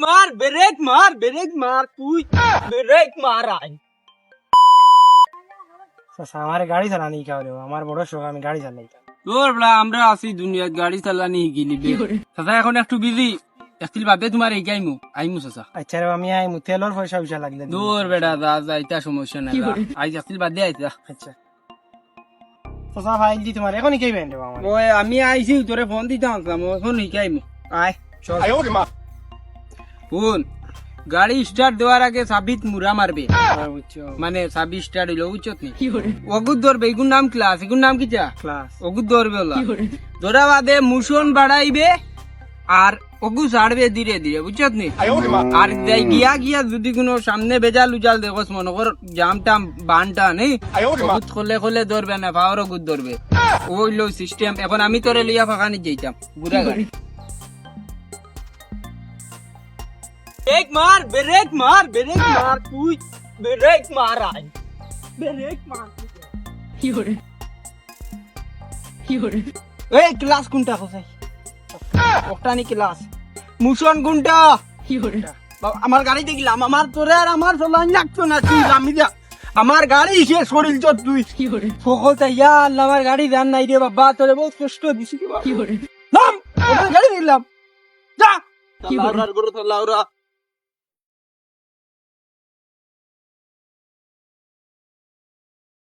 Break মার তুই break মার আই আমার গাড়ি চালানি কাউরে আমার বড় শখ আমি গাড়ি চালাই তোর বলা আমরা আছি দুনিয়াত গাড়ি চালানি গিলি চাচা এখন একটু বিজি একটিল ভাবে তোমার এগাইমু আইমু চাচা আচ্ছা রে আমি আই তেলর পয়সা পয়সা লাগলে দিবো। দূর বেটা যা যা ইতা সমস্যা নাই আইজ একটিল বাদ দিয়ে আইতা আচ্ছা চাচা ফাইল দি তোমার এখন কি বেন্ড আমার ওই আমি আইছি তোরে ফোন দিতে আসলাম এখন শিখাইমু আয় চল ফোন গাড়ি স্টার্ট দেওয়ার আগে সাবিত মুরা মারবে বুঝছো মানে সাবি স্টার্ট হইলো বুঝছত নি অগুদ ধরবে এগুর নাম ক্লাস এগুর নাম কি চা ক্লাস অগুদ ধরবে ওলা ধরা বাদে মুশন বাড়াইবে আর অগু ছাড়বে ধীরে ধীরে বুঝছত নি আর গিয়া গিয়া যদি কোনো সামনে বেজাল উজাল দেখোস মনে কর জাম টাম বানটা নেই অগুদ খোলে খোলে ধরবে না পাওয়ার অগুদ ধরবে ওইলো সিস্টেম এখন আমি তোরে লিয়া ফাঁকানি যাইতাম বুড়া গাড়ি ব্রেক মার তুই ব্রেক মার আই ব্রেক মার এই ক্লাস কোনটা কোথায় ওটানি ক্লাস মুশন কোনটা আমার গাড়ি দেখলাম আমার তোরে আর আমার চলান লাগতো না তুই আমি যা আমার গাড়ি শেষ করিল তো তুই সকলটা ইয়া আল্লাহ আমার গাড়ি জান নাই রে বাবা তোরে বহুত কষ্ট দিছি কি নাম ওটা গাড়ি দিলাম যা লাউরা গরু তো লাউরা